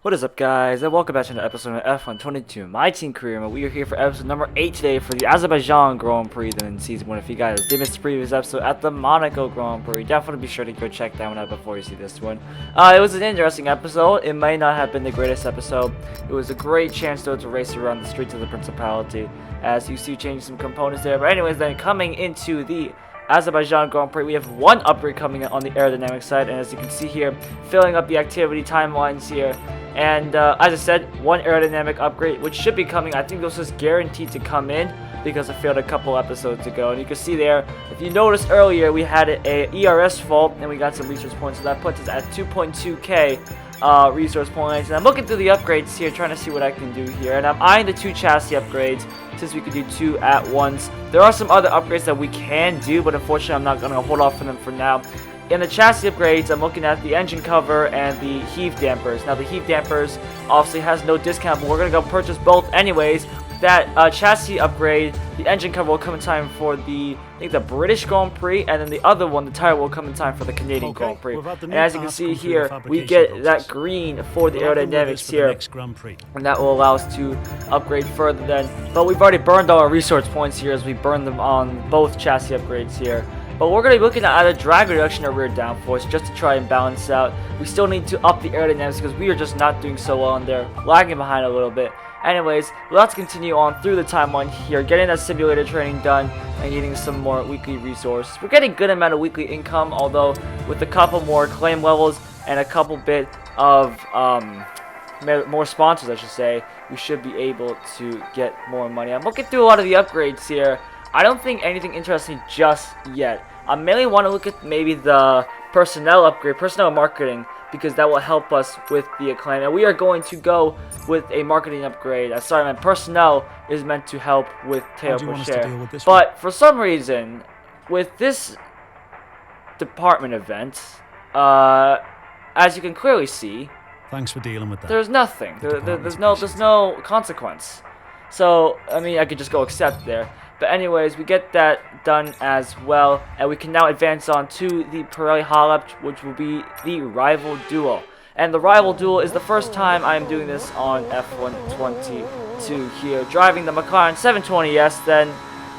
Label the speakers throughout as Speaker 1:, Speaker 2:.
Speaker 1: What is up, guys, and welcome back to another episode of F122, my team career mode. We are here for episode number 8 today for the Azerbaijan Grand Prix in season 1. If you guys did miss the previous episode at the Monaco Grand Prix, definitely be sure to go check that one out before you see this one. It was an interesting episode. It might not have been the greatest episode. It was a great chance though to race around the streets of the Principality, as you see changing some components there. But anyways, then coming into the Azerbaijan Grand Prix, we have one upgrade coming in on the aerodynamic side, and as you can see here, filling up the activity timelines here. And as I said, one aerodynamic upgrade, which should be coming. I think this is guaranteed to come in because I failed a couple episodes ago. And you can see there, if you noticed earlier, we had a ERS fault and we got some resource points. So that puts us at 2.2k resource points. And I'm looking through the upgrades here, trying to see what I can do here. And I'm eyeing the 2 chassis upgrades, since we could do 2 at once. There are some other upgrades that we can do, but unfortunately I'm not going to hold off for them for now. In the chassis upgrades, I'm looking at the engine cover and the heave dampers. Now, the heave dampers obviously has no discount, but we're going to go purchase both anyways. That chassis upgrade, the engine cover will come in time for the, I think, the British Grand Prix, and then the other one, the tire, will come in time for the Canadian Grand Prix. And as you can see here, we get that green for the aerodynamics here, and that will allow us to upgrade further then. But we've already burned all our resource points here, as we burned them on both chassis upgrades here. But we're going to be looking at either drag reduction or rear downforce, just to try and balance out. We still need to up the aerodynamics because we are just not doing so well in there, lagging behind a little bit. Anyways, let's continue on through the timeline here, getting that simulator training done and getting some more weekly resources. We're getting a good amount of weekly income, although with a couple more claim levels and a couple bit of more sponsors, I should say, we should be able to get more money. I'm looking through a lot of the upgrades here. I don't think anything interesting just yet. I mainly want to look at maybe the personnel upgrade, personnel marketing, because that will help us with the acclaim. And we are going to go with a marketing upgrade. Sorry, man, personnel is meant to help with Teo Pocher. But for some reason, with this department event, as you can clearly see,
Speaker 2: thanks for dealing with that.
Speaker 1: There's nothing. There's no consequence. So I mean, I could just go accept there. But anyways, we get that done as well, and we can now advance on to the Pirelli Halep, which will be the Rival Duel. And the Rival Duel is the first time I am doing this on F122 here, driving the McLaren 720S then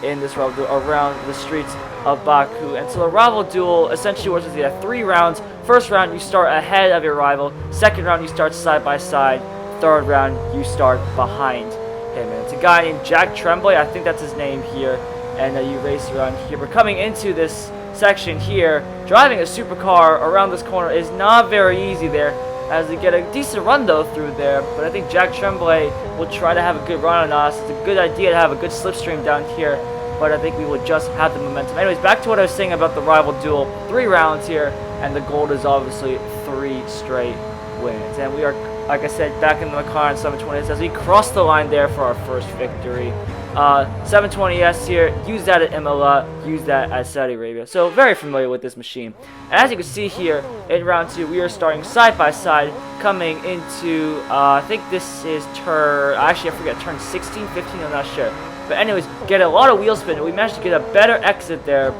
Speaker 1: in this Rival Duel around the streets of Baku. And so the Rival Duel essentially works as you have 3 rounds. First round, you start ahead of your rival. Second round, you start side by side. Third round, you start behind him. And it's a guy named Jack Tremblay, I think that's his name here, and you race around here. We're coming into this section here. Driving a supercar around this corner is not very easy there, as we get a decent run though through there. But I think Jack Tremblay will try to have a good run on us. It's a good idea to have a good slipstream down here, but I think we will just have the momentum. Anyways, back to what I was saying about the Rival Duel. 3 rounds here, and the goal is obviously 3 straight wins. And we are, like I said, back in the McLaren 720S as we cross the line there for our first victory. 720S here, use that at Imola, use that at Saudi Arabia. So very familiar with this machine. And as you can see here, in round 2, we are starting side by side, coming into, I think this is turn, actually I forget, turn 16, 15, I'm not sure. But anyways, get a lot of wheel spin, and we managed to get a better exit there,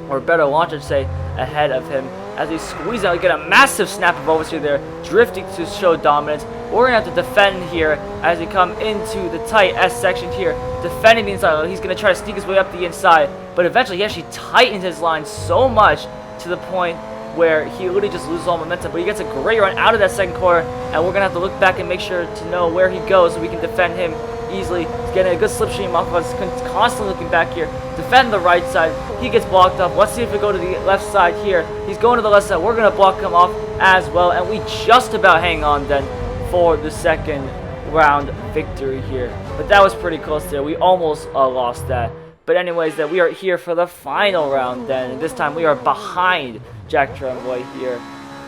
Speaker 1: or better launch, I'd say, ahead of him. As we squeeze out, we get a massive snap of oversteer there, drifting to show dominance. We're going to have to defend here as we come into the tight S section here, defending the inside. He's going to try to sneak his way up the inside, but eventually he actually tightens his line so much to the point where he literally just loses all momentum. But he gets a great run out of that second corner, and we're going to have to look back and make sure to know where he goes so we can defend him easily. He's getting a good slipstream off of us, constantly looking back here. Defend the right side. He gets blocked off. Let's see if we go to the left side here. He's going to the left side. We're going to block him off as well, and we just about hang on then for the second round victory here. But that was pretty close there. We almost lost that. But anyways, then we are here for the final round then. This time we are behind Jack Tremblay here.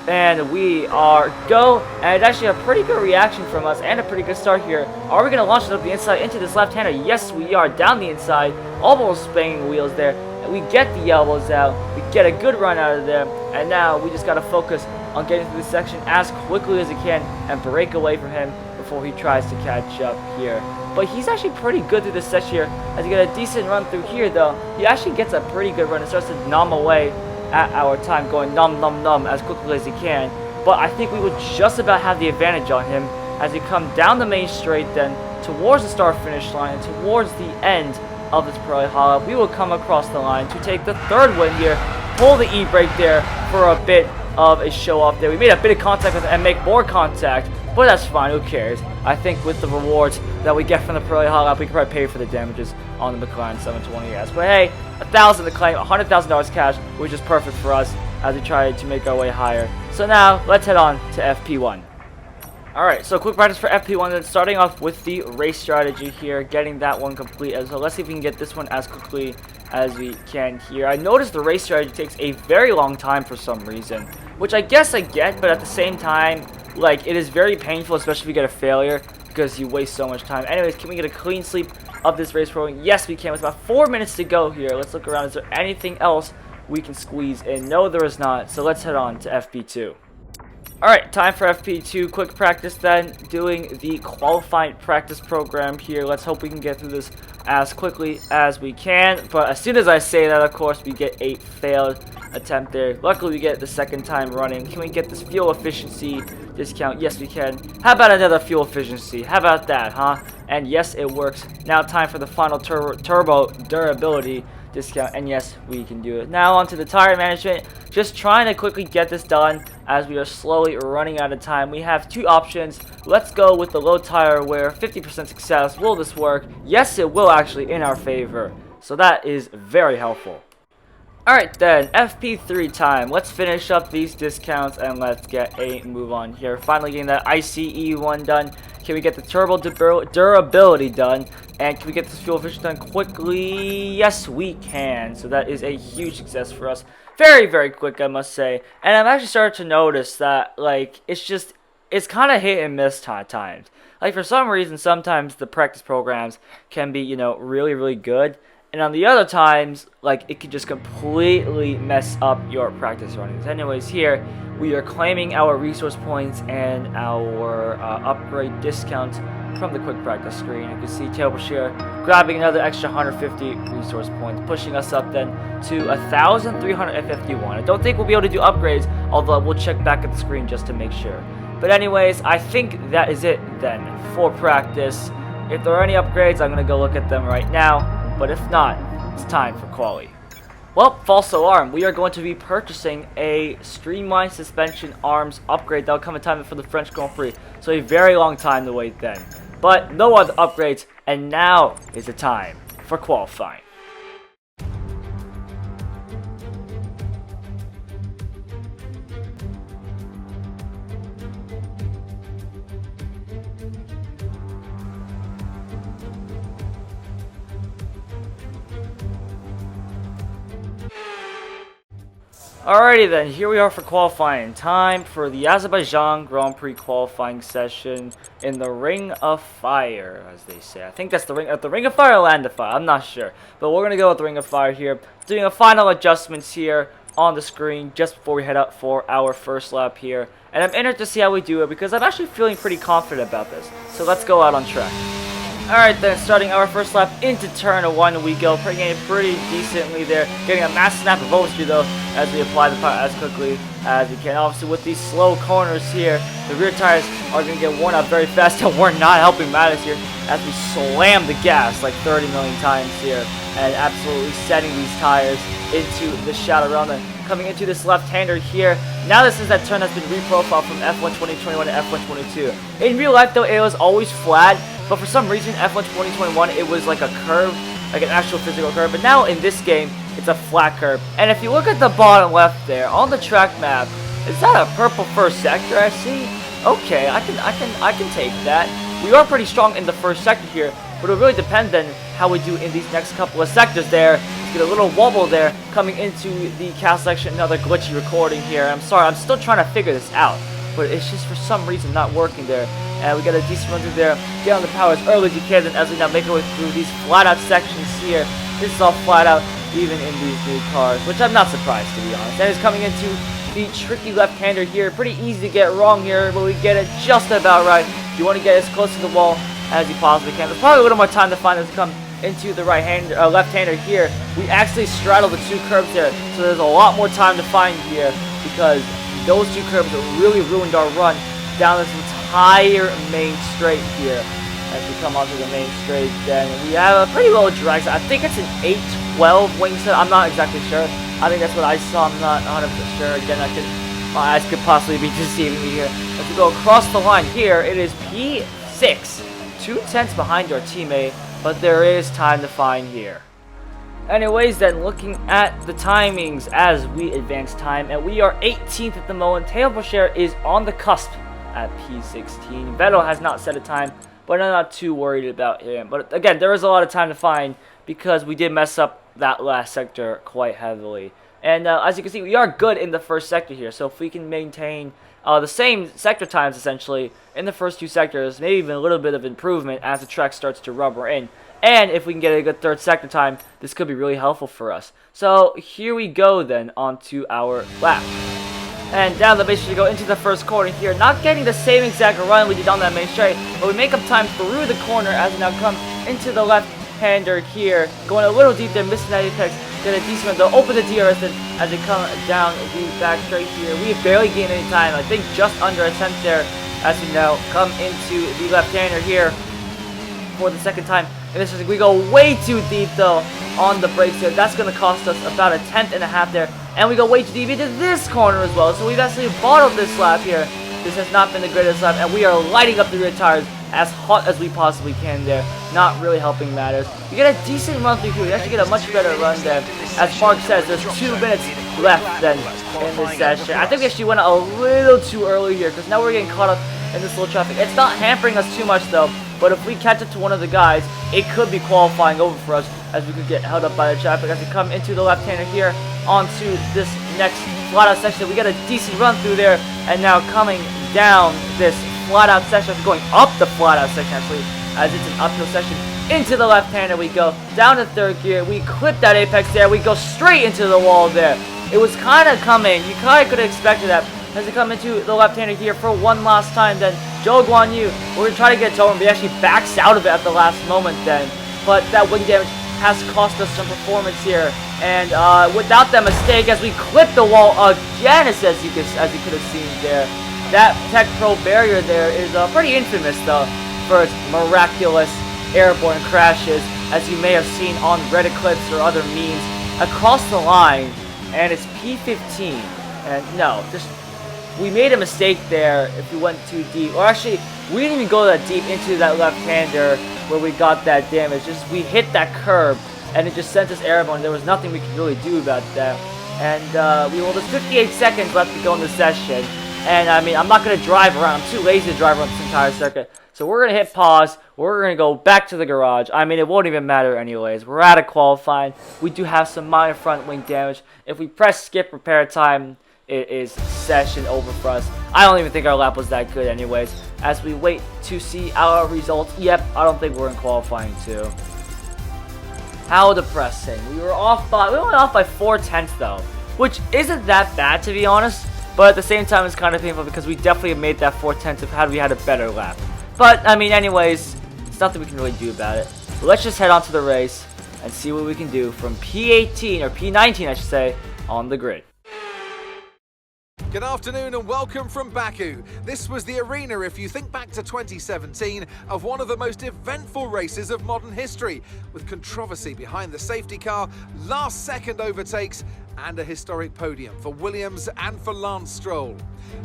Speaker 1: And we are go, and it's actually a pretty good reaction from us and a pretty good start here. Are we going to launch it up the inside into this left-hander? Yes, we are, down the inside, almost banging wheels there. And we get the elbows out, we get a good run out of there, and now we just got to focus on getting through this section as quickly as we can and break away from him before he tries to catch up here. But he's actually pretty good through this section here. As you get a decent run through here though, he actually gets a pretty good run and starts to nom away at our time, going num num num as quickly as he can. but I think we would just about have the advantage on him as we come down the main straight then towards the start finish line and towards the end of this Pirelli Hollow. We will come across the line to take the third win here, pull the e-brake there for a bit of a show off there. We made a bit of contact with it and make more contact, but that's fine, who cares? I think with the rewards that we get from the Pirelli Hollow, we can probably pay for the damages on the McLaren 720S. But hey, 1,000 to claim, $100,000 cash, which is perfect for us as we try to make our way higher. So now, let's head on to FP1. Alright, so quick practice for FP1, then starting off with the race strategy here, getting that one complete. So let's see if we can get this one as quickly as we can here. I noticed the race strategy takes a very long time for some reason, which I guess I get, but at the same time, like, it is very painful, especially if you get a failure, because you waste so much time. Anyways, can we get a clean sweep of this race program? Yes, we can. With about 4 minutes to go here, let's look around. Is there anything else we can squeeze in? No, there is not. So let's head on to FP2. Alright, time for FP2. Quick practice then, doing the qualifying practice program here. Let's hope we can get through this as quickly as we can. But as soon as I say that, of course, we get a failed attempt there. Luckily, we get it the second time running. Can we get this fuel efficiency discount? Yes, we can. How about another fuel efficiency? How about that, huh? And yes, it works. Now time for the final turbo durability discount, and yes, we can do it. Now onto the tire management. Just trying to quickly get this done as we are slowly running out of time. We have two options. Let's go with the low tire wear, 50% success. Will this work? Yes, it will, actually, in our favor. So that is very helpful. Alright then, FP3 time. Let's finish up these discounts and let's get a move on here. Finally getting that ICE one done. Can we get the turbo durability done? And can we get this fuel efficiency done quickly? Yes, we can. So that is a huge success for us. Very, very quick, I must say. And I'm actually starting to notice that, like, it's kind of hit and miss times. Like, for some reason, sometimes the practice programs can be, you know, really, really good. And on the other times, like, it could just completely mess up your practice runnings. Anyways, here, we are claiming our resource points and our upgrade discount from the quick practice screen. You can see Tailbashir grabbing another extra 150 resource points, pushing us up then to 1,351. I don't think we'll be able to do upgrades, although we'll check back at the screen just to make sure. But anyways, I think that is it then for practice. If there are any upgrades, I'm going to go look at them right now. But if not, it's time for quali. Well, false alarm. We are going to be purchasing a streamlined suspension arms upgrade. That'll come in time for the French Grand Prix. So a very long time to wait then. But no other upgrades, and now is the time for qualifying. Alrighty then, here we are for qualifying. Time for the Azerbaijan Grand Prix qualifying session in the Ring of Fire, as they say. I think that's the Ring of Fire or Land of Fire, I'm not sure. But we're going to go with the Ring of Fire here. Doing a final adjustments here on the screen just before we head up for our first lap here. And I'm interested to see how we do it because I'm actually feeling pretty confident about this. So let's go out on track. Alright then, starting our first lap into turn 1 we go, getting it pretty decently there, getting a massive snap of oversteer though, as we apply the power as quickly as we can. Obviously with these slow corners here, the rear tires are going to get worn out very fast, and we're not helping matters here, as we slam the gas like 30 million times here, and absolutely setting these tires into the shadow around them. Coming into this left-hander here. Now this is that turn that's been reprofiled from F1 2021 to F1 22. In real life though, it was always flat, but for some reason F1 2021 it was like a curve, like an actual physical curve. But now in this game, it's a flat curve. And if you look at the bottom left there on the track map, is that a purple first sector I see? Okay, I can take that. We are pretty strong in the first sector here, but it really depends on how we do in these next couple of sectors there. Get a little wobble there coming into the cast section. Another glitchy recording here. I'm sorry, I'm still trying to figure this out, but it's just for some reason not working there. And we got a decent run through there. Get on the power as early as you can, and as we now make our way through these flat out sections here. This is all flat out, even in these new cars, which I'm not surprised to be honest. And it's coming into the tricky left-hander here. Pretty easy to get wrong here, but we get it just about right. You want to get as close to the wall as you possibly can. There's probably a little more time to find this come into the left-hander here. We actually straddle the two curves there, so there's a lot more time to find here because those two curbs really ruined our run down this entire main straight here. As we come onto the main straight, then we have a pretty low drag. I think it's an 812 wing set. I'm not exactly sure. I think that's what I saw. I'm not 100% sure. Again, my eyes could possibly be deceiving me here. As we go across the line here, it is P6. 2/10 behind our teammate, but there is time to find here. Anyways, then looking at the timings as we advance time, and we are 18th at the moment. Teo Boucher is on the cusp at P16. Vettel has not set a time, but I'm not too worried about him. But again, there is a lot of time to find because we did mess up that last sector quite heavily. And as you can see, we are good in the first sector here. So if we can maintain the same sector times essentially in the first two sectors, maybe even a little bit of improvement as the track starts to rubber in. And if we can get a good third sector time, this could be really helpful for us. So here we go then onto our lap. And down the base we go into the first corner here, not getting the same exact run we did on that main straight, but we make up time through the corner as we now come into the left-hander here, going a little deep there, missing that apex, get a decent run, they'll open the DRS then as they come down the back straight here. We have barely gained any time, I think just under a tenth there, as we now come into the left-hander here for the second time. And this is, we go way too deep though on the brakes here. That's going to cost us about a tenth and a half there. And we go way too deep into this corner as well. So we've actually bottled this lap here. This has not been the greatest lap. And we are lighting up the rear tires as hot as we possibly can there. Not really helping matters. We get a decent run through here. We actually get a much better run there. As Mark says, there's 2 minutes left then in this session. I think we actually went a little too early here because now we're getting caught up in this little traffic. It's not hampering us too much though. But if we catch up to one of the guys, it could be qualifying over for us as we could get held up by the traffic. As we come into the left-hander here onto this next flat-out section, we get a decent run through there. And now coming down this flat-out section, going up the flat-out section actually, as it's an uphill section, into the left-hander we go. Down to third gear, we clip that apex there, we go straight into the wall there. It was kind of coming, you kind of could have expected that. As we come into the left-hander here for one last time, then Zhou Guanyu, we're going to try to get it to him, but he actually backs out of it at the last moment then. But that wing damage has cost us some performance here. And without that mistake, as we clip the wall again, as you could have seen there, that Tech Pro barrier there is pretty infamous though for its miraculous airborne crashes, as you may have seen on Reddit clips or other memes across the line. And it's P15, and no, just we made a mistake there if we went too deep. Or actually, we didn't even go that deep into that left-hander where we got that damage. Just we hit that curb and it just sent us airborne. There was nothing we could really do about that. And there's 58 seconds left to go in the session. And I mean, I'm not going to drive around. I'm too lazy to drive around this entire circuit. So we're going to hit pause. We're going to go back to the garage. I mean, it won't even matter anyways. We're out of qualifying. We do have some minor front wing damage. If we press skip repair time, it is session over for us. I don't even think our lap was that good anyways. As we wait to see our results. Yep, I don't think we're in qualifying too. How depressing. We only off by 4/10 though, which isn't that bad to be honest. But at the same time, it's kind of painful because we definitely made that 4/10 if had we had a better lap. But I mean, anyways, it's nothing we can really do about it. But let's just head on to the race and see what we can do from P18 or P19, I should say, on the grid.
Speaker 2: Good afternoon and welcome from Baku. This was the arena, if you think back to 2017, of one of the most eventful races of modern history, with controversy behind the safety car, last-second overtakes, and a historic podium for Williams and for Lance Stroll.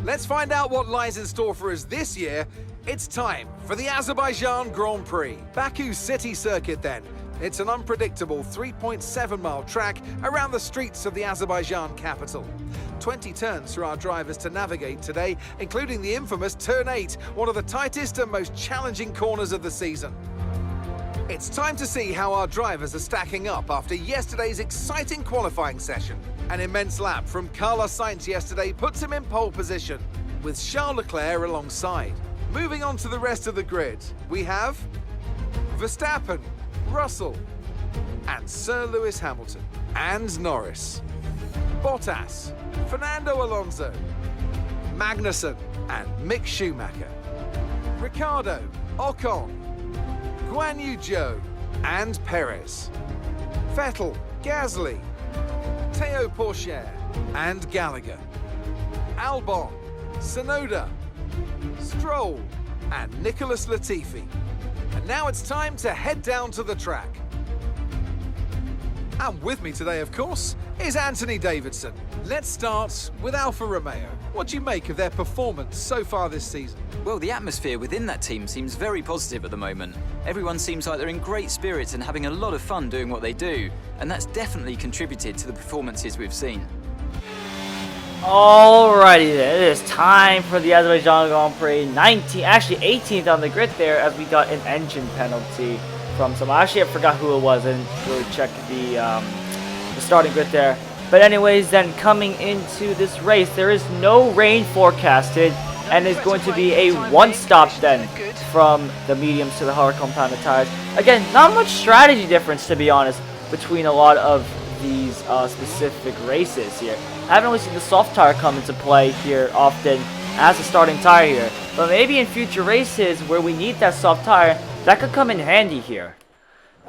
Speaker 2: Let's find out what lies in store for us this year. It's time for the Azerbaijan Grand Prix. Baku City Circuit then. It's an unpredictable 3.7-mile track around the streets of the Azerbaijan capital. 20 turns for our drivers to navigate today, including the infamous Turn 8, one of the tightest and most challenging corners of the season. It's time to see how our drivers are stacking up after yesterday's exciting qualifying session. An immense lap from Carlos Sainz yesterday puts him in pole position, with Charles Leclerc alongside. Moving on to the rest of the grid, we have Verstappen, Russell, and Sir Lewis Hamilton, and Norris, Bottas, Fernando Alonso, Magnussen, and Mick Schumacher, Ricciardo, Ocon, Guan Yu Zhou, and Perez, Vettel, Gasly, Teo Pourchaire, and Gallagher, Albon, Tsunoda, Stroll, and Nicholas Latifi. And now it's time to head down to the track. And with me today, of course, is Anthony Davidson. Let's start with Alfa Romeo. What do you make of their performance so far this season?
Speaker 3: Well, the atmosphere within that team seems very positive at the moment. Everyone seems like they're in great spirits and having a lot of fun doing what they do, and that's definitely contributed to the performances we've seen.
Speaker 1: Alrighty then, it is time for the Azerbaijan Grand Prix. 18th on the grid there, as we got an engine penalty from some. Actually, I forgot who it was, and really check the starting grid there. But anyways, then coming into this race, there is no rain forecasted, and it's going to be a one-stop then from the mediums to the hard compounded tires. Again, not much strategy difference, to be honest, between a lot of these specific races here. I haven't really seen the soft tire come into play here often as a starting tire here, but maybe in future races where we need that soft tire, that could come in handy here.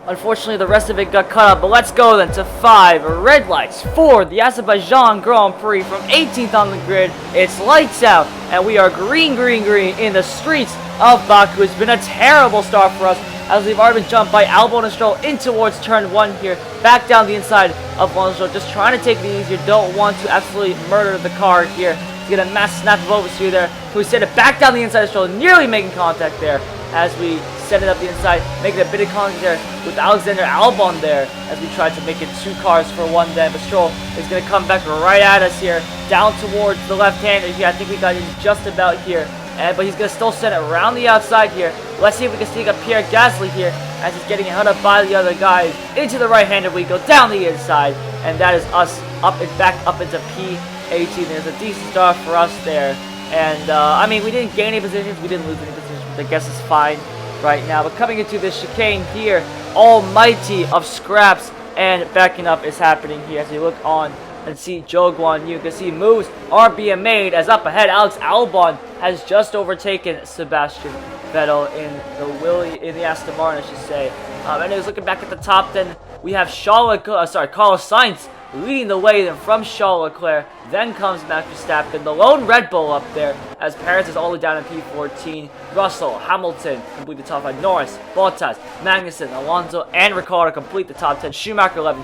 Speaker 1: Unfortunately, the rest of it got cut up, but let's go then to 5 red lights for the Azerbaijan Grand Prix from 18th on the grid. It's lights out, and we are green in the streets of Baku. It's been a terrible start for us, as we've already been jumped by Albon and Stroll in towards turn 1 here. Back down the inside of Albon and Stroll, just trying to take it easier. Don't want to absolutely murder the car here. Get a mass snap of oversteer there. We set it back down the inside of Stroll, nearly making contact there as we set it up the inside, making a bit of contact there with Alexander Albon there as we tried to make it 2 cars for 1 then. But Stroll is going to come back right at us here, down towards the left-hander here. I think we got in just about here. But he's going to still send it around the outside here. Let's see if we can sneak up Pierre Gasly here as he's getting held up by the other guys. Into the right-hander we go, down the inside. And that is us up and back up into P18. There's a decent start for us there. And, I mean, we didn't gain any positions. We didn't lose any positions. I guess it's fine right now. But coming into this chicane here, almighty of scraps and backing up is happening here as we look on and see Zhou Guanyu. You can see moves are being made as up ahead Alex Albon has just overtaken Sebastian Vettel in the Aston Martin, I should say. Anyways, looking back at the top, then we have Carlos Sainz leading the way then from Charles Leclerc. Then comes Max Verstappen, the lone Red Bull up there, as Perez is all the way down in P14. Russell, Hamilton complete the top 5. Norris, Bottas, Magnussen, Alonso, and Ricciardo complete the top 10. Schumacher 11.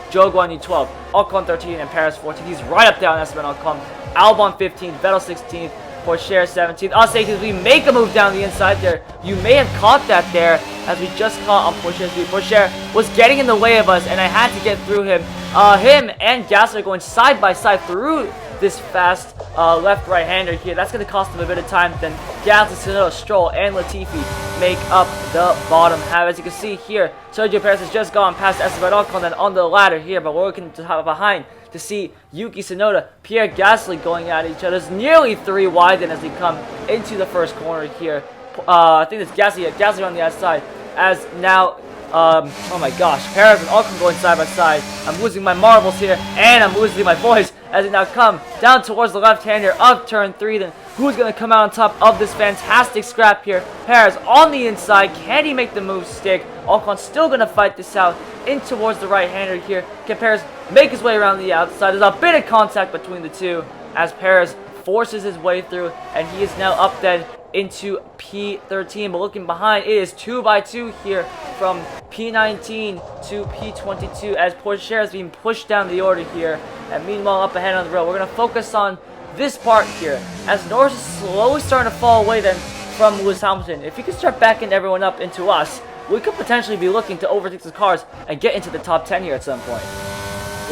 Speaker 1: Zhou Guanyu 12, Ocon 13, and Perez 14. He's right up there on Esteban Ocon. Albon 15, Vettel 16th, Porsche 17th. Us 18th. We make a move down the inside there. You may have caught that there as we just caught on Porsche's speed. Porsche was getting in the way of us, and I had to get through him. Him and Gasly are going side by side through this fast left-right hander here. That's going to cost them a bit of time. Then Gasly, Tsunoda, Stroll, and Latifi make up the bottom half. As you can see here, Sergio Perez has just gone past Esteban Ocon then on the ladder here, but we're looking to behind to see Yuki Tsunoda, Pierre Gasly going at each other. It's nearly 3 wide then as we come into the first corner here. I think it's Gasly on the outside. As now, oh my gosh, Perez and Ocon going side by side. I'm losing my marbles here, and I'm losing my voice as they now come down towards the left-hander of turn 3. Then who's going to come out on top of this fantastic scrap here? Perez on the inside. Can he make the move stick? Ocon still going to fight this out in towards the right-hander here. Can Perez make his way around the outside? There's a bit of contact between the two as Perez forces his way through, and he is now up then into P13. But looking behind, it is 2 by 2 here from P19 to P22 as Porsche is being pushed down the order here. And meanwhile, up ahead on the road, we're going to focus on this part here as Norris is slowly starting to fall away then from Lewis Hamilton. If he can start backing everyone up into us, we could potentially be looking to overtake the cars and get into the top 10 here at some point.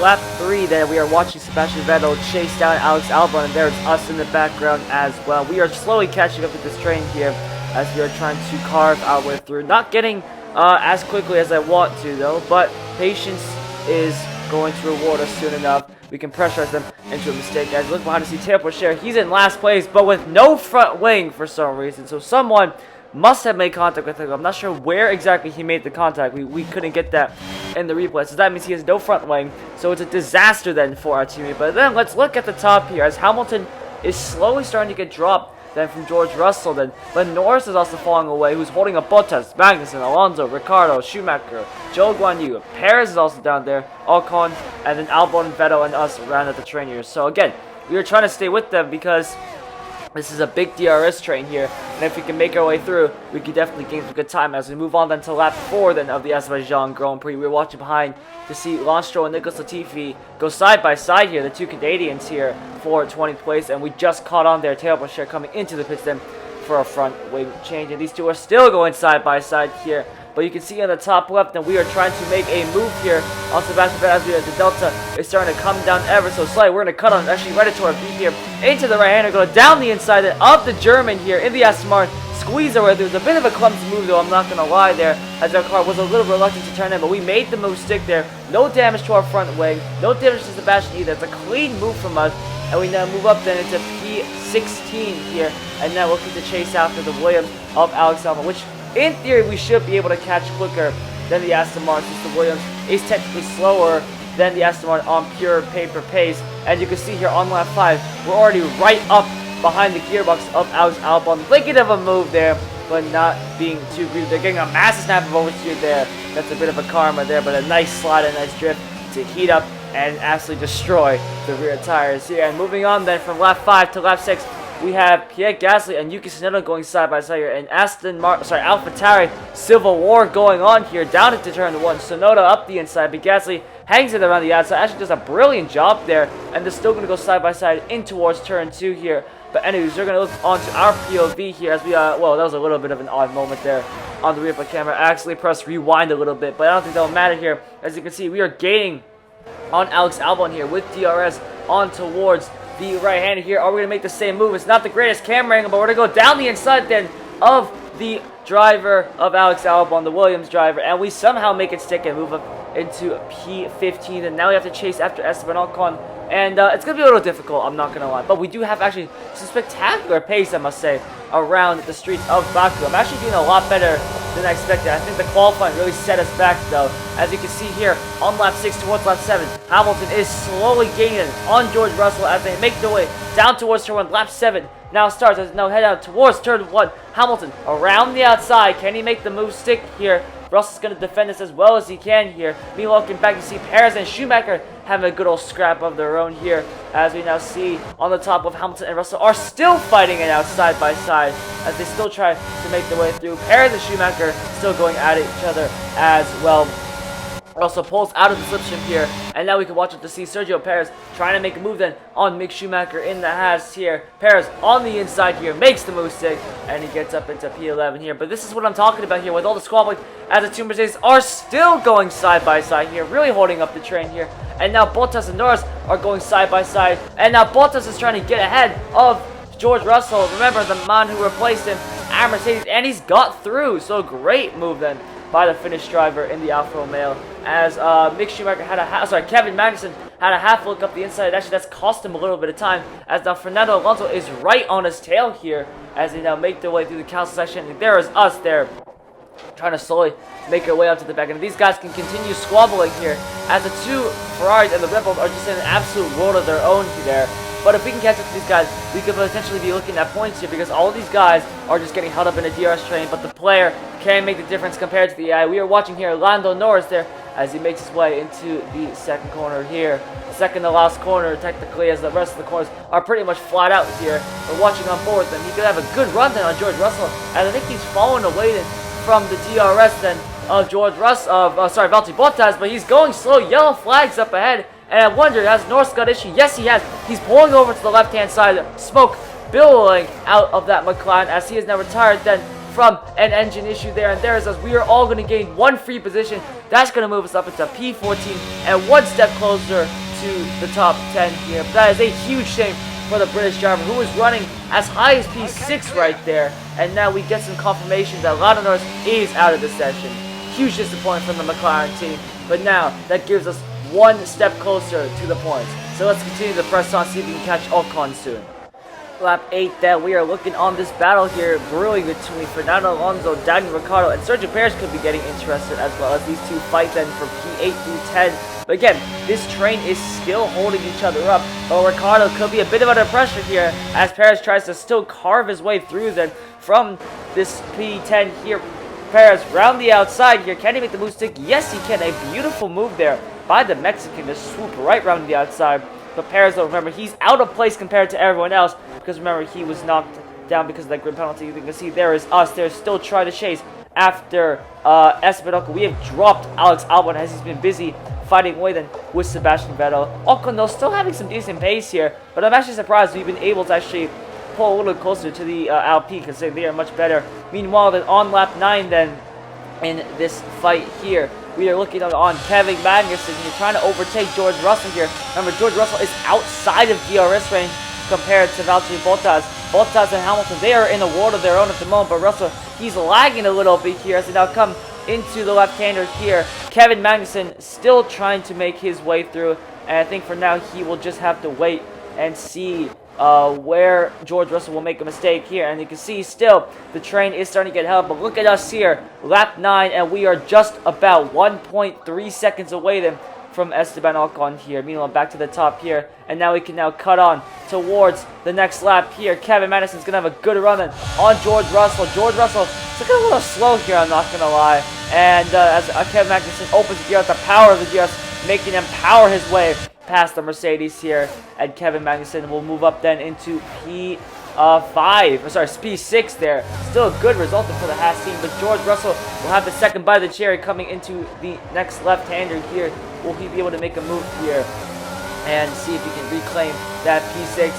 Speaker 1: Lap 3 there, we are watching Sebastian Vettel chase down Alex Albon, and there's us in the background as well. We are slowly catching up with this train here as we are trying to carve our way through. Not getting as quickly as I want to though, but patience is going to reward us soon enough. We can pressurize them into a mistake. Guys, look behind to see Théo Pourchaire. He's in last place, but with no front wing for some reason. So someone must have made contact with him. I'm not sure where exactly he made the contact. We couldn't get that in the replay. So that means he has no front wing. So it's a disaster then for our teammate. But then let's look at the top here as Hamilton is slowly starting to get dropped then from George Russell then. But Norris is also falling away, who's holding up Bottas, Magnussen, Alonso, Ricciardo, Schumacher, Zhou Guanyu. Perez is also down there, Ocon, and then Albon, Vettel, and us round at the train here. So again, we were trying to stay with them because this is a big DRS train here, and if we can make our way through, we can definitely gain some good time as we move on then to lap 4 then of the Azerbaijan Grand Prix. We're watching behind to see Lance Stroll and Nicholas Latifi go side by side here, the two Canadians here for 20th place, and we just caught on their tail pressure coming into the pit then for a front wing change, and these two are still going side by side here. But you can see on the top left that we are trying to make a move here on Sebastian Vettel as the Delta is starting to come down ever so slightly. We're going to cut on actually right into our feet here into the right-hander, going down the inside of the German here in the Aston Martin. Squeeze away. There was a bit of a clumsy move though, I'm not going to lie there, as our car was a little reluctant to turn in, but we made the move stick there. No damage to our front wing, no damage to Sebastian either. It's a clean move from us, and we now move up then into P16 here, and now looking to chase after the Williams of Alex Albon, which in theory we should be able to catch quicker than the Aston Martin, since the Williams is technically slower than the Aston Martin on pure paper pace. And you can see here on lap 5, we're already right up behind the gearbox of Alex Albon. Thinking of a move there, but not being too greedy. They're getting a massive snap of oversteer there. That's a bit of a karma there, but a nice slide and nice drift to heat up and absolutely destroy the rear tires here. And moving on then from lap 5 to lap 6, we have Pierre Gasly and Yuki Tsunoda going side by side here, and AlphaTauri civil war going on here down into turn 1. Tsunoda up the inside, but Gasly hangs it around the outside. Actually does a brilliant job there, and they're still going to go side by side in towards turn 2 here. But anyways, we're going to look onto our POV here as we, well, that was a little bit of an odd moment there on the rear of the camera. I actually pressed rewind a little bit, but I don't think that'll matter here. As you can see, we are gaining on Alex Albon here with DRS on towards the right-hander here. Are we going to make the same move? It's not the greatest camera angle, but we're going to go down the inside then of the driver of Alex Albon, the Williams driver, and we somehow make it stick and move up into P15, and now we have to chase after Esteban Ocon, and it's going to be a little difficult, I'm not going to lie, but we do have actually some spectacular pace, I must say, around the streets of Baku. I'm actually doing a lot better than I expected. I think the qualifying really set us back though. As you can see here on lap 6 towards lap 7, Hamilton is slowly gaining on George Russell as they make their way down towards turn 1. Lap 7 now starts as now head out towards turn 1. Hamilton around the outside. Can he make the move stick here? Russell's going to defend this as well as he can here. Meanwhile, looking back, you see Perez and Schumacher having a good old scrap of their own here. As we now see on the top of Hamilton and Russell are still fighting it out side by side as they still try to make their way through. Perez and Schumacher still going at each other as well. Russell pulls out of the slipstream here, and now we can watch it to see Sergio Perez trying to make a move then on Mick Schumacher in the Haas here. Perez on the inside here makes the move stick, and he gets up into P11 here. But this is what I'm talking about here with all the squabbling as the two Mercedes are still going side by side here, really holding up the train here. And now Bottas and Norris are going side by side, and now Bottas is trying to get ahead of George Russell. Remember, the man who replaced him at Mercedes, and he's got through. So great move then by the Finnish driver in the Alfa Romeo, as Mick Schumacher had Kevin Magnussen had a half look up the inside. Actually, that's cost him a little bit of time, as now Fernando Alonso is right on his tail here as they now make their way through the council section. And there is us there trying to slowly make our way up to the back end. These guys can continue squabbling here as the two Ferraris and the Red Bulls are just in an absolute world of their own there. But if we can catch up to these guys, we could potentially be looking at points here, because all of these guys are just getting held up in a DRS train, but the player can make the difference compared to the AI. We are watching here Lando Norris there as he makes his way into the second corner here. Second to last corner technically, as the rest of the corners are pretty much flat out here. We're watching on board with them. He could have a good run then on George Russell, and I think he's fallen away then from the DRS then of Valtteri Bottas, but he's going slow. Yellow flags up ahead. And I wonder, has Norris got issue? Yes, he has. He's pulling over to the left-hand side. Smoke billowing out of that McLaren as he is now retired then from an engine issue there. And there is us. We are all going to gain one free position. That's going to move us up into P14 and one step closer to the top 10 here. But that is a huge shame for the British driver, who was running as high as P6 right there. And now we get some confirmation that Lando Norris is out of the session. Huge disappointment from the McLaren team. But now that gives us one step closer to the points. So let's continue to press on, see if we can catch Ocon soon. Lap 8 that we are looking on this battle here, brewing between Fernando Alonso, Daniel Ricciardo, and Sergio Perez could be getting interested as well, as these two fight then from P8 through 10. But again, this train is still holding each other up, but Ricciardo could be a bit under pressure here as Perez tries to still carve his way through then from this P10 here. Perez round the outside here. Can he make the move stick? Yes, he can. A beautiful move there by the Mexican to swoop right round the outside But Perez, though, remember, he's out of place compared to everyone else because, remember, he was knocked down because of that grid penalty. You can see there is us. They're still trying to chase after Esteban Ocon. We have dropped Alex Albon as he's been busy fighting away then with Sebastian Vettel. Ocon, though, still having some decent pace here, but I'm actually surprised we've been able to actually pull a little closer to the Alpine because they are much better. Meanwhile, then on lap 9 then in this fight here, we are looking on Kevin Magnussen. You're trying to overtake George Russell here. Remember, George Russell is outside of DRS range compared to Valtteri Bottas. Bottas and Hamilton, they are in a world of their own at the moment, but Russell, he's lagging a little bit here as they now come into the left-hander here. Kevin Magnussen still trying to make his way through, and I think for now he will just have to wait and see where George Russell will make a mistake here. And you can see still the train is starting to get held, but look at us here, lap 9, and we are just about 1.3 seconds away then from Esteban Ocon here. Meanwhile, back to the top here, and now we can now cut on towards the next lap here. Kevin Maddison's gonna have a good run then on George Russell. George Russell is looking a little slow here, I'm not gonna lie. And as Kevin Magnussen opens the gear, the power of the gears, making him power his way past the Mercedes here, and Kevin Magnussen will move up then into P6 there. Still a good result for the Haas team, but George Russell will have the second bite of the cherry coming into the next left-hander here. Will he be able to make a move here and see if he can reclaim that P6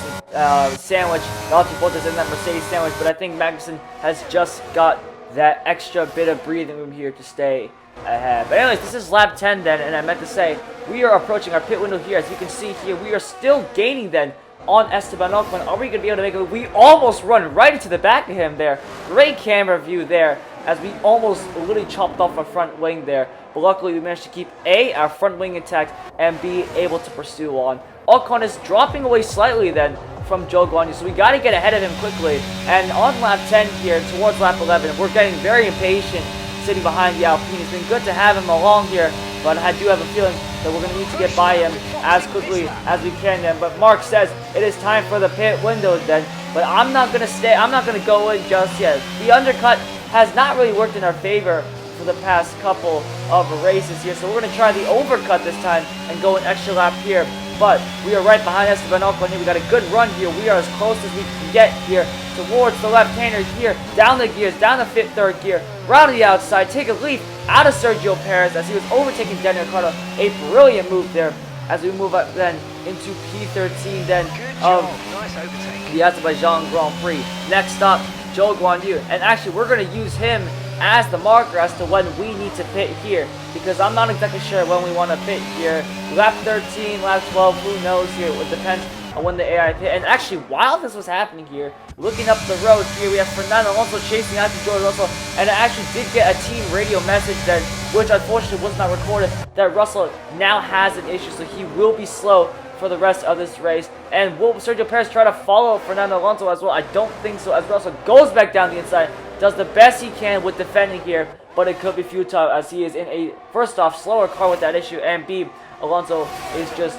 Speaker 1: sandwich? Valtteri Bottas in that Mercedes sandwich, but I think Magnussen has just got that extra bit of breathing room here to stay ahead. But anyways, this is lap 10 then, and I meant to say, we are approaching our pit window here. As you can see here, we are still gaining then on Esteban Ocon. Are we going to be able to make it? We almost run right into the back of him there. Great camera view there, as we almost literally chopped off our front wing there. But luckily, we managed to keep A, our front wing intact, and B, able to pursue on. Ocon is dropping away slightly then from Zhou Guanyu, so we got to get ahead of him quickly. And on lap 10 here, towards lap 11, we're getting very impatient sitting behind the Alpine. It's been good to have him along here, but I do have a feeling that we're going to need to get by him as quickly as we can then. But Mark says it is time for the pit window then, but I'm not going to stay. I'm not going to go in just yet. The undercut has not really worked in our favor for the past couple of races here, so we're going to try the overcut this time and go an extra lap here. But we are right behind Esteban Ocon here. We got a good run here. We are as close as we can get here towards the left-hander here. Down the gears, down the third gear, round the outside, take a leap out of Sergio Perez as he was overtaking Daniel Ricciardo. A brilliant move there as we move up then into P13 then of the Azerbaijan Grand Prix. Next up, Zhou Guanyu. And actually, we're going to use him as the marker as to when we need to pit here, because I'm not exactly sure when we want to pit here. Lap 13, lap 12, who knows here. It depends on when the AI pit. And actually, while this was happening here, looking up the road here, we have Fernando Alonso chasing after George Russell, and I actually did get a team radio message then, which unfortunately was not recorded, that Russell now has an issue, so he will be slow for the rest of this race. And will Sergio Perez try to follow Fernando Alonso as well? I don't think so, as Russell goes back down the inside, does the best he can with defending here, but it could be futile as he is in a, first off, slower car with that issue, and B, Alonso is just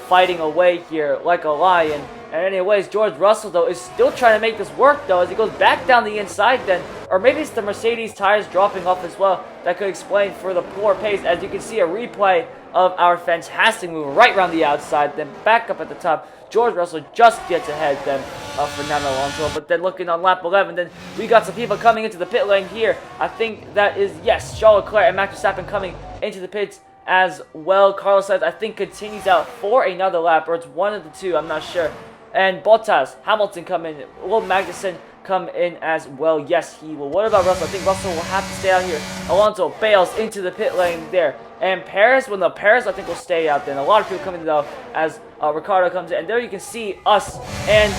Speaker 1: fighting away here like a lion. And anyways, George Russell, though, is still trying to make this work, though, as he goes back down the inside then. Or maybe it's the Mercedes tires dropping off as well. That could explain for the poor pace. As you can see, a replay of our fantastic move right around the outside, then back up at the top. George Russell just gets ahead then of Fernando Alonso. But then looking on lap 11, then we got some people coming into the pit lane here. I think that is, yes, Charles Leclerc and Max Verstappen coming into the pits as well. Carlos Sainz, I think, continues out for another lap, or it's one of the two, I'm not sure. And Bottas, Hamilton come in. Will Magnussen come in as well? Yes, he will. What about Russell? I think Russell will have to stay out here. Alonso bails into the pit lane there. And Perez, well, no, Perez I think will stay out then. A lot of people come in though as Ricciardo comes in. And there you can see us and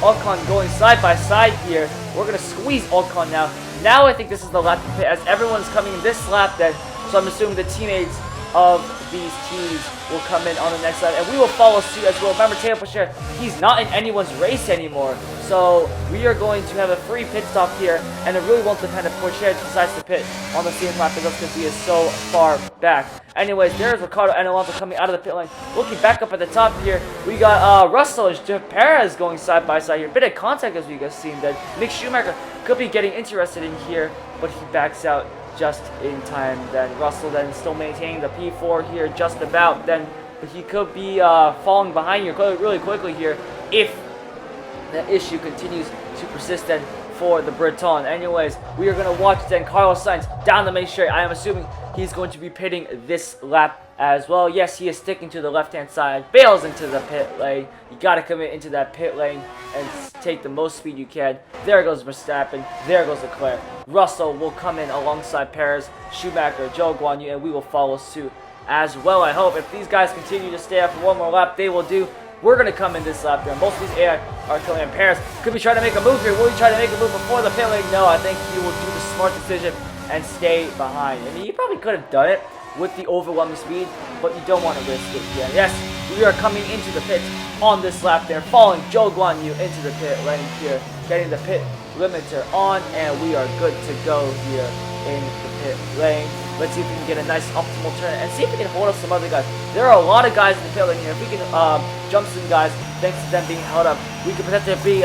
Speaker 1: Ocon going side by side here. We're going to squeeze Ocon now. Now I think this is the lap to pit as everyone's coming in this lap then. So I'm assuming the teammates of these teams will come in on the next lap, and we will follow suit as well. Remember, Teo Pacher, he's not in anyone's race anymore, so we are going to have a free pit stop here, and it really won't depend if Pacher decides to pit on the same lap as us because he is so far back. Anyways, there's Ricciardo and Alonso coming out of the pit lane. Looking back up at the top here, we got Russell and Perez going side by side here. Bit of contact as you guys seen that Mick Schumacher could be getting interested in here, but he backs out just in time. Then Russell then still maintaining the P4 here just about. Then but he could be falling behind here really quickly here if that issue continues to persist then for the Breton. Anyways, we are going to watch then Carlos Sainz down the main straight. I am assuming he's going to be pitting this lap as well. Yes, he is sticking to the left-hand side, bails into the pit lane. You got to commit into that pit lane and take the most speed you can. There goes Verstappen. There goes Leclerc. Russell will come in alongside Perez, Schumacher, Zhou Guanyu, and we will follow suit as well. I hope if these guys continue to stay up for one more lap, they will do. We're going to come in this lap there. Most of these AI are coming in. Perez could be trying to make a move here. Will he try to make a move before the pit lane? No, I think he will do the smart decision and stay behind. I mean, he probably could have done it with the overwhelming speed, but you don't want to risk it here. Yes, we are coming into the pits on this lap there, following Zhou Guanyu into the pit lane here, getting the pit limiter on, and we are good to go here in the pit lane. Let's see if we can get a nice optimal turn and see if we can hold up some other guys. There are a lot of guys in the pit lane here. If we can jump some guys, thanks to them being held up, we could potentially be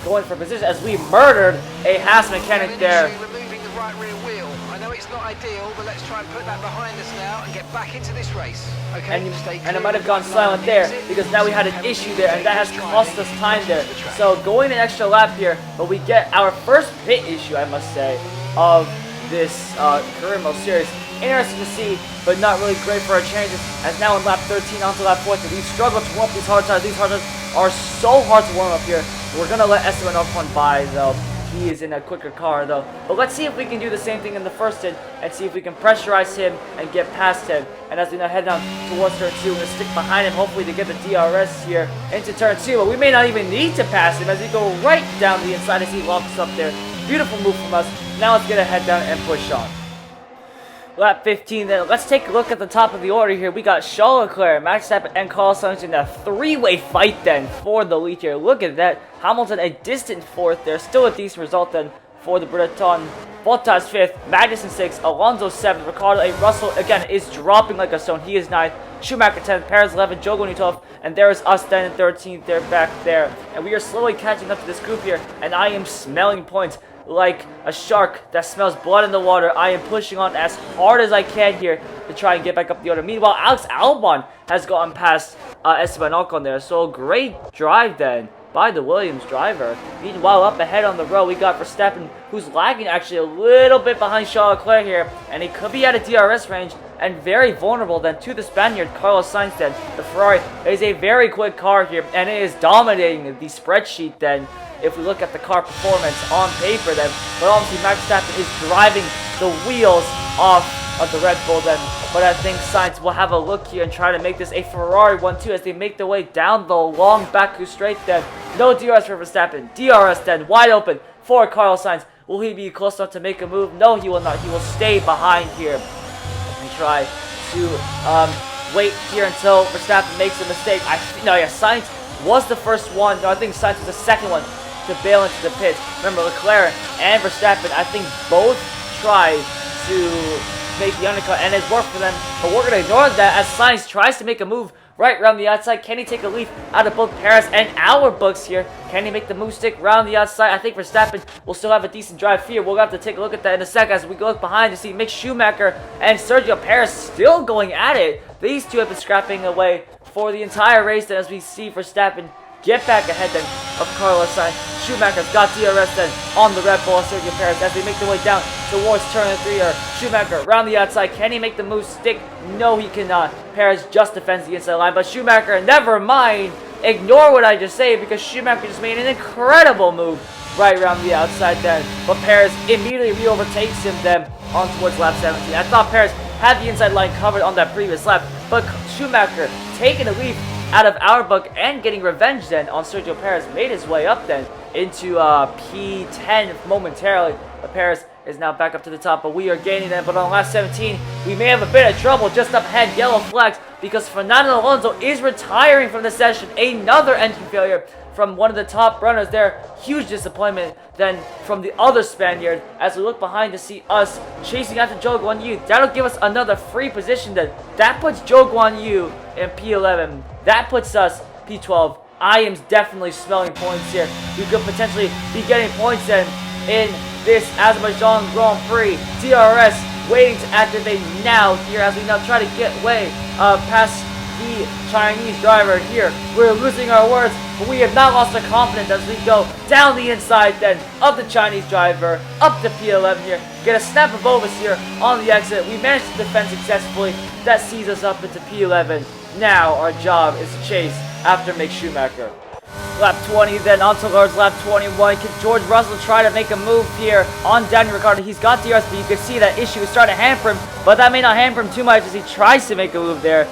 Speaker 1: going for position as we murdered a Haas mechanic there.
Speaker 4: Removing the right rear wheel. I know it's not ideal, but let's try and put that behind us now and get back into this race. Okay,
Speaker 1: and it might have gone silent there because now we had an issue there, and that has cost us time there. So going an extra lap here, but we get our first pit issue, I must say, of this career mode series. Interesting to see, but not really great for our changes, as now in lap 13 onto lap 14, we struggle to warm up these hard tires. These hard tires are so hard to warm up here. We're going to let Esteban Ocon by, though. He is in a quicker car, though. But let's see if we can do the same thing in the first hit, and see if we can pressurize him and get past him. And as we now head down towards turn 2, we're going to stick behind him, hopefully to get the DRS here into turn 2. But we may not even need to pass him, as we go right down the inside as he locks up there. Beautiful move from us. Now let's get a head down and push on. Lap 15 then. Let's take a look at the top of the order here. We got Charles Leclerc, Max Verstappen, and Carlos Sainz in a three-way fight then for the lead here. Look at that. Hamilton a distant fourth there. Still a decent result then for the Breton. Bottas 5th, Magnussen 6th, Alonso 7th, Ricardo 8th, Russell again is dropping like a stone. He is 9th, Schumacher 10th, Perez 11th, Zhou Guanyu 12th, and there is us then in 13th. They're back there. And we are slowly catching up to this group here, and I am smelling points. Like a shark that smells blood in the water, I am pushing on as hard as I can here to try and get back up the order. Meanwhile, Alex Albon has gotten past Esteban Ocon there. So great drive then by the Williams driver. Meanwhile, up ahead on the road, we got Verstappen, who's lagging actually a little bit behind Charles Leclerc here. And he could be at a DRS range and very vulnerable then to the Spaniard, Carlos Sainz then. The Ferrari is a very quick car here, and it is dominating the spreadsheet then. If we look at the car performance on paper then, but obviously Max Verstappen is driving the wheels off of the Red Bull then. But I think Sainz will have a look here and try to make this a Ferrari 1-2 as they make their way down the long Baku straight then. No DRS for Verstappen. DRS then, wide open for Carlos Sainz. Will he be close enough to make a move? No, he will not. He will stay behind here and try to wait here until Verstappen makes a mistake. Sainz was the first one. No, I think Sainz was the second one to bail into the pits. Remember, Leclerc and Verstappen, I think both tried to make the undercut, and it's worked for them. But we're going to ignore that as Sainz tries to make a move right around the outside. Can he take a leaf out of both Perez and our books here? Can he make the move stick around the outside? I think Verstappen will still have a decent drive here. We'll have to take a look at that in a second as we look behind to see Mick Schumacher and Sergio Perez still going at it. These two have been scrapping away for the entire race then, as we see Verstappen get back ahead then of Carlos Sainz. Schumacher's got DRS then on the Red Bull, Sergio Perez, as they make their way down towards turn 3. Schumacher around the outside. Can he make the move stick? No, he cannot. Perez just defends the inside line, but Schumacher, never mind. Ignore what I just say, because Schumacher just made an incredible move right around the outside then. But Perez immediately re-overtakes him then on towards lap 17. I thought Perez had the inside line covered on that previous lap, but Schumacher taking a lead out of our book and getting revenge then on Sergio Perez made his way up then into P10 momentarily. But Perez is now back up to the top, but we are gaining them. But on lap 17, we may have a bit of trouble just up ahead. Yellow flags because Fernando Alonso is retiring from the session. Another engine failure from one of the top runners there. Huge disappointment then from the other Spaniard as we look behind to see us chasing after Zhou Guanyu. That'll give us another free position then. That puts Zhou Guanyu in P11. That puts us P12. I am definitely smelling points here. We could potentially be getting points then in this Azerbaijan Grand Prix. DRS waiting to activate now here as we now try to get way past the Chinese driver here. We're losing our words, but we have not lost our confidence as we go down the inside then of the Chinese driver, up to P11 here. Get a snap of Ovis here on the exit. We managed to defend successfully. That sees us up into P11. Now our job is to chase after Mick Schumacher. Lap 20, then on to Lord's lap 21. Can George Russell try to make a move here on Daniel Ricciardo? He's got DRS, but you can see that issue is starting to hamper him, but that may not hamper him too much as he tries to make a move there.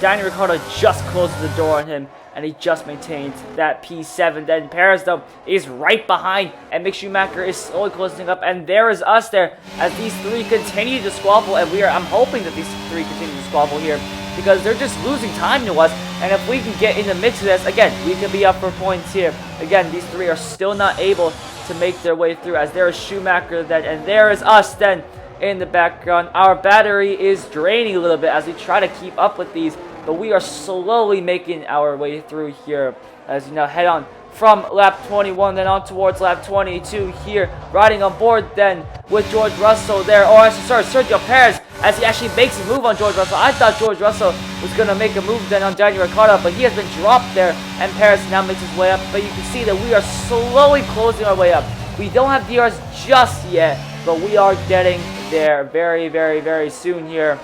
Speaker 1: Daniel Ricciardo just closes the door on him, and he just maintains that P7. Then Perez, though, is right behind, and Mick Schumacher is slowly closing up, and there is us there as these three continue to squabble, and I'm hoping that these three continue to squabble here, because they're just losing time to us. And if we can get in the mix of this, again, we could be up for points here. Again, these three are still not able to make their way through, as there is Schumacher then, and there is us then in the background. Our battery is draining a little bit as we try to keep up with these, but we are slowly making our way through here as we now head on from lap 21 then on towards lap 22 here, riding on board then with George Russell there, or sorry, Sergio Perez, as he actually makes a move on George Russell. I thought George Russell was going to make a move then on Daniel Ricciardo, but he has been dropped there, and Perez now makes his way up. But you can see that we are slowly closing our way up. We don't have DRS just yet, but we are getting there very, very, very soon here,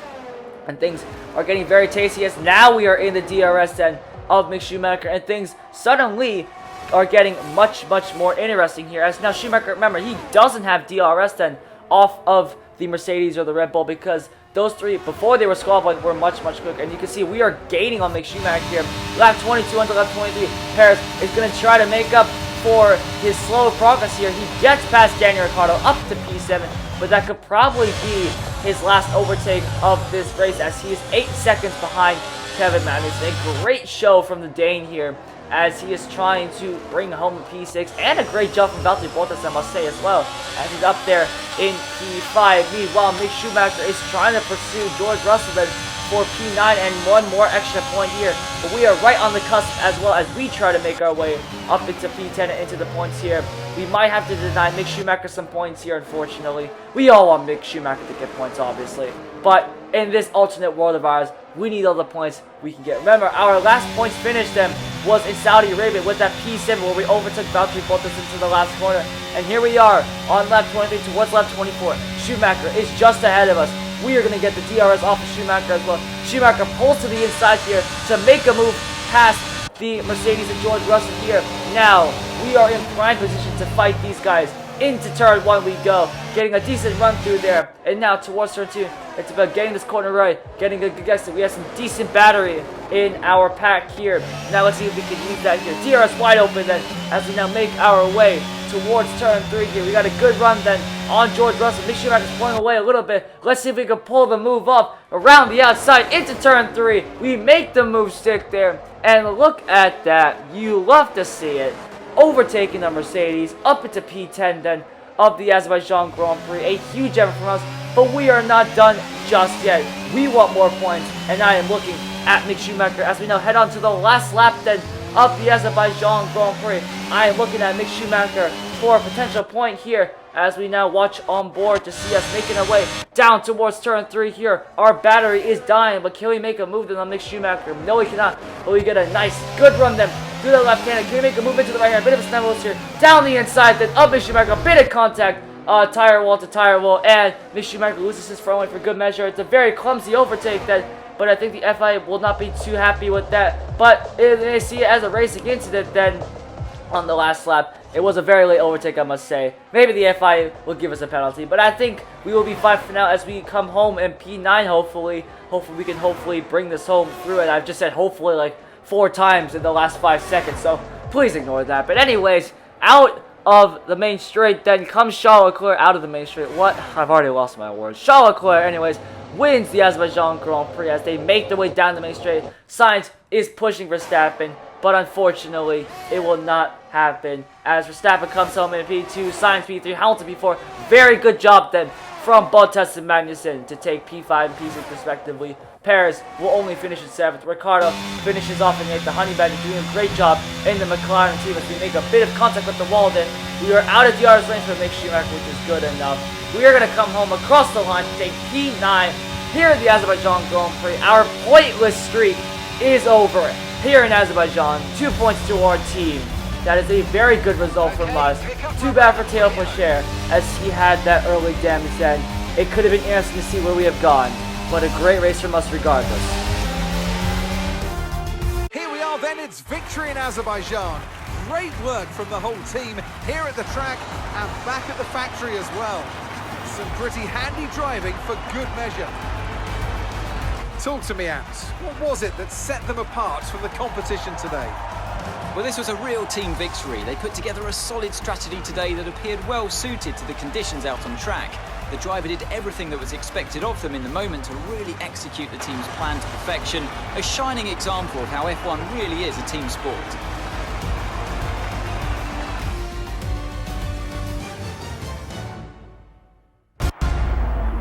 Speaker 1: and things are getting very tasty as now we are in the DRS then of Mick Schumacher, and things suddenly are getting much, much more interesting here, as now Schumacher, remember, he doesn't have DRS then off of the Mercedes or the Red Bull, because those three, before they were squabbling, were much, much quicker. And you can see we are gaining on Mick Schumacher here. Lap 22 until lap 23, Perez is going to try to make up for his slow progress here. He gets past Daniel Ricciardo up to P7, but that could probably be his last overtake of this race, as he is 8 seconds behind Kevin Magnussen. A great show from the Dane here, as he is trying to bring home a P6, and a great job from Valtteri Bottas, I must say, as well, as he's up there in P5. Meanwhile, Mick Schumacher is trying to pursue George Russell then for P9 and one more extra point here, but we are right on the cusp as well as we try to make our way up into P10 and into the points here. We might have to deny Mick Schumacher some points here, unfortunately. We all want Mick Schumacher to get points, obviously, but in this alternate world of ours, we need all the points we can get. Remember, our last points finish then was in Saudi Arabia with that P7 where we overtook Valtteri Bottas into the last corner. And here we are on lap 23 towards lap 24. Schumacher is just ahead of us. We are going to get the DRS off of Schumacher as well. Schumacher pulls to the inside here to make a move past the Mercedes and George Russell here. Now, we are in prime position to fight these guys. Into turn 1 we go, getting a decent run through there, and now towards turn 2, it's about getting this corner right, getting a good guess that we have some decent battery in our pack here. Now let's see if we can use that here. DRS wide open then, as we now make our way towards turn 3 here. We got a good run then on George Russell. Mick Schumacher's pulling away a little bit. Let's see if we can pull the move off around the outside into turn 3. We make the move stick there, and look at that. You love to see it. Overtaking the Mercedes up into P10 then of the Azerbaijan Grand Prix. A huge effort from us, but we are not done just yet. We want more points, and I am looking at Mick Schumacher as we now head on to the last lap then of the Azerbaijan Grand Prix. I am looking at Mick Schumacher for a potential point here as we now watch on board to see us making our way down towards turn 3 here. Our battery is dying, but can we make a move then on Mick Schumacher? No, we cannot, but we get a nice, good run then through the left hand. Can we make a move into the right hand? A bit of a snap here. Down the inside then of Mick Schumacher. A bit of contact, tire wall to tire wall, and Mick Schumacher loses his front wing for good measure. It's a very clumsy overtake then, but I think the FIA will not be too happy with that. But they see it as a racing incident then on the last lap. It was a very late overtake, I must say. Maybe the FIA will give us a penalty, but I think we will be fine for now as we come home in P9, hopefully. Hopefully we can bring this home through it. I've just said hopefully like 4 times in the last 5 seconds, so please ignore that. But anyways, out of the main straight then comes Charles Leclerc out of the main straight. What? I've already lost my words. Charles Leclerc, anyways, wins the Azerbaijan Grand Prix as they make their way down the main straight. Sainz is pushing Verstappen, but unfortunately, it will not happen as Verstappen comes home in P2, Sainz P3, Hamilton P4. Very good job then from Bottas and Magnussen to take P5 and P6 respectively. Perez will only finish in 7th. Ricciardo finishes off in 8th. The Honey Badger doing a great job in the McLaren team as we make a bit of contact with the wall then. We are out of DRS lanes for Mick Schumacher, which is good enough. We are going to come home across the line to take P9 here at the Azerbaijan Grand Prix. Our pointless streak is over here in Azerbaijan. 2 points to our team. That is a very good result from us. Too bad for Tail Pocher, as he had that early damage then. It could have been interesting to see where we have gone, but a great race from us regardless.
Speaker 2: Here we are then, it's victory in Azerbaijan. Great work from the whole team here at the track and back at the factory as well. Some pretty handy driving for good measure. Talk to me, Ants. What was it that set them apart from the competition today?
Speaker 3: Well, this was a real team victory. They put together a solid strategy today that appeared well suited to the conditions out on track. The driver did everything that was expected of them in the moment to really execute the team's plan to perfection. A shining example of how F1 really is a team sport.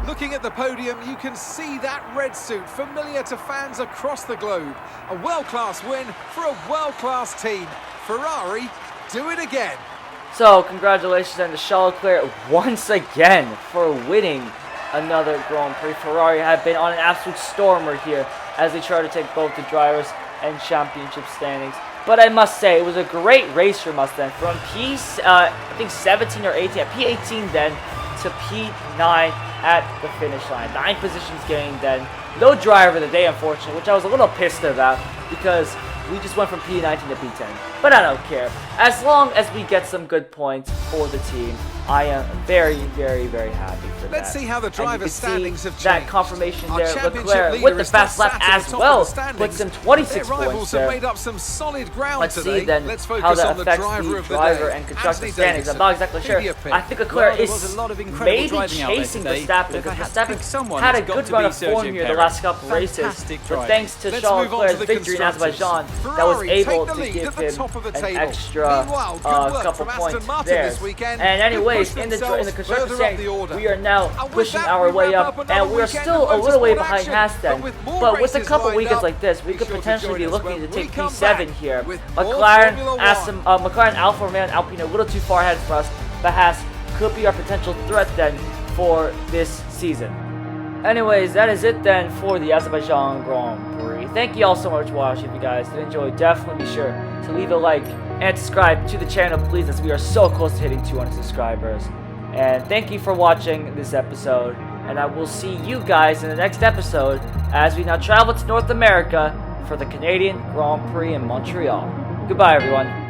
Speaker 2: Looking at the podium, you can see that red suit familiar to fans across the globe. A world-class win for a world-class team. Ferrari, do it again.
Speaker 1: So, congratulations to Charles Leclerc once again for winning another Grand Prix. Ferrari have been on an absolute stormer here as they try to take both the drivers and championship standings. But I must say, it was a great race from us then. From I think 17 or 18, P18 then to P9 at the finish line. 9 positions gained then. No driver of the day, unfortunately, which I was a little pissed about because we just went from P19 to P10. But I don't care. As long as we get some good points for the team, I am very, very, very happy for that.
Speaker 2: Let's see how the driver's standings have changed.
Speaker 1: That confirmation
Speaker 2: Our
Speaker 1: there,
Speaker 2: championship
Speaker 1: Leclerc
Speaker 2: leader
Speaker 1: with the
Speaker 2: is
Speaker 1: fast
Speaker 2: still
Speaker 1: lap
Speaker 2: sat at
Speaker 1: as
Speaker 2: the top
Speaker 1: well,
Speaker 2: of the standings.
Speaker 1: puts him 26
Speaker 2: Their
Speaker 1: points
Speaker 2: rivals
Speaker 1: there.
Speaker 2: have made up some solid ground
Speaker 1: Let's
Speaker 2: today.
Speaker 1: see then
Speaker 2: Let's
Speaker 1: how
Speaker 2: focus
Speaker 1: that
Speaker 2: on the
Speaker 1: affects
Speaker 2: driver
Speaker 1: the
Speaker 2: of the
Speaker 1: driver
Speaker 2: day,
Speaker 1: and constructor
Speaker 2: Anthony
Speaker 1: standings. I'm
Speaker 2: Davidson.
Speaker 1: not exactly sure.
Speaker 2: Media pick.
Speaker 1: I think
Speaker 3: Well,
Speaker 1: Leclerc
Speaker 3: there
Speaker 1: is
Speaker 3: was a lot of incredible
Speaker 1: maybe
Speaker 3: driving out there
Speaker 1: chasing
Speaker 3: today.
Speaker 1: Verstappen
Speaker 3: If I
Speaker 1: because
Speaker 3: had to pick
Speaker 1: Verstappen
Speaker 3: someone,
Speaker 1: had a
Speaker 3: it's got
Speaker 1: good
Speaker 3: to
Speaker 1: run
Speaker 3: be
Speaker 1: of form
Speaker 3: Sergio
Speaker 1: here the
Speaker 3: Perez.
Speaker 1: last couple races.
Speaker 3: Fantastic
Speaker 1: But
Speaker 3: driving.
Speaker 1: thanks to
Speaker 2: Let's
Speaker 1: Charles
Speaker 2: move on to
Speaker 1: Leclerc's
Speaker 2: the
Speaker 1: victory in
Speaker 2: constructors.
Speaker 1: Azerbaijan, that was
Speaker 2: Ferrari
Speaker 1: able
Speaker 2: take the
Speaker 1: to
Speaker 2: lead
Speaker 1: give
Speaker 2: at the
Speaker 1: him
Speaker 2: top of the
Speaker 1: an
Speaker 2: table.
Speaker 1: extra
Speaker 2: Meanwhile, good work
Speaker 1: couple
Speaker 2: from Aston
Speaker 1: points
Speaker 2: Martin
Speaker 1: there.
Speaker 2: this weekend.
Speaker 1: And
Speaker 2: They
Speaker 1: anyways,
Speaker 2: pushed
Speaker 1: in the
Speaker 2: themselves
Speaker 1: constructor
Speaker 2: further up
Speaker 1: standings,
Speaker 2: the order.
Speaker 1: we are now
Speaker 2: And with
Speaker 1: pushing
Speaker 2: that,
Speaker 1: our
Speaker 2: we
Speaker 1: way
Speaker 2: wrap
Speaker 1: up,
Speaker 2: up another
Speaker 1: and we're
Speaker 2: weekend
Speaker 1: still
Speaker 2: of
Speaker 1: a little way
Speaker 2: motorsport
Speaker 1: behind
Speaker 2: action.
Speaker 1: Haas then.
Speaker 2: But with more
Speaker 1: But with a
Speaker 2: races
Speaker 1: couple
Speaker 2: lined
Speaker 1: weekends
Speaker 2: up,
Speaker 1: like this, we
Speaker 2: be
Speaker 1: could
Speaker 2: sure to
Speaker 1: potentially be
Speaker 2: join us
Speaker 1: looking
Speaker 2: when
Speaker 1: to
Speaker 2: we
Speaker 1: take
Speaker 2: come
Speaker 1: P7
Speaker 2: back
Speaker 1: here.
Speaker 2: with more
Speaker 1: McLaren,
Speaker 2: Formula One.
Speaker 1: McLaren, Alfa Romeo, and Alpine a little too far ahead for us, but Haas could be our potential threat then for this season. Anyways, that is it then for the Azerbaijan Grand Prix. Thank you all so much for watching. If you guys did enjoy, definitely be sure to leave a like and subscribe to the channel, please, as we are so close to hitting 200 subscribers. And thank you for watching this episode, and I will see you guys in the next episode as we now travel to North America for the Canadian Grand Prix in Montreal. Goodbye, everyone.